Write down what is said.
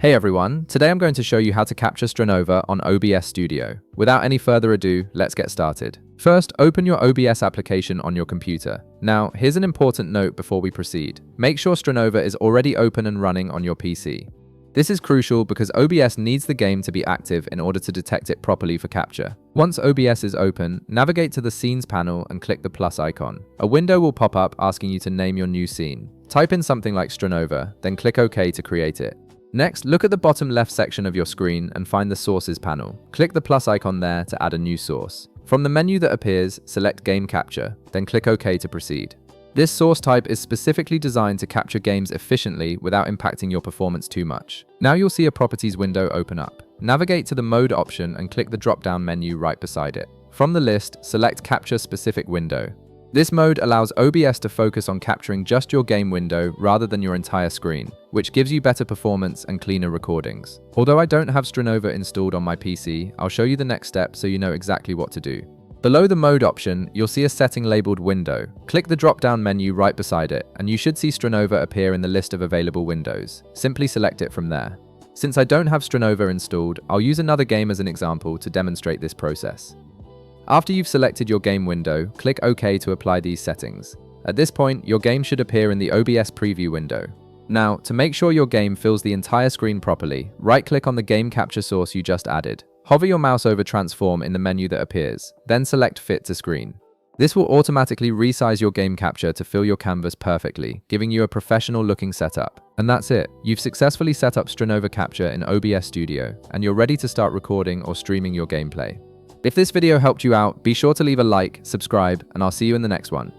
Hey everyone, today I'm going to show you how to capture Strinova on OBS Studio. Without any further ado, let's get started. First, open your OBS application on your computer. Now, here's an important note before we proceed. Make sure Strinova is already open and running on your PC. This is crucial because OBS needs the game to be active in order to detect it properly for capture. Once OBS is open, navigate to the Scenes panel and click the plus icon. A window will pop up asking you to name your new scene. Type in something like Strinova, then click OK to create it. Next, look at the bottom left section of your screen and find the Sources panel. Click the plus icon there to add a new source. From the menu that appears, select Game Capture, then click OK to proceed. This source type is specifically designed to capture games efficiently without impacting your performance too much. Now you'll see a Properties window open up. Navigate to the Mode option and click the drop-down menu right beside it. From the list, select Capture Specific Window. This mode allows OBS to focus on capturing just your game window rather than your entire screen, which gives you better performance and cleaner recordings. Although I don't have Strinova installed on my PC, I'll show you the next step so you know exactly what to do. Below the mode option, you'll see a setting labeled Window. Click the drop-down menu right beside it, and you should see Strinova appear in the list of available windows. Simply select it from there. Since I don't have Strinova installed, I'll use another game as an example to demonstrate this process. After you've selected your game window, click OK to apply these settings. At this point, your game should appear in the OBS preview window. Now, to make sure your game fills the entire screen properly, right-click on the game capture source you just added. Hover your mouse over Transform in the menu that appears, then select Fit to Screen. This will automatically resize your game capture to fill your canvas perfectly, giving you a professional-looking setup. And that's it. You've successfully set up Strinova Capture in OBS Studio, and you're ready to start recording or streaming your gameplay. If this video helped you out, be sure to leave a like, subscribe, and I'll see you in the next one.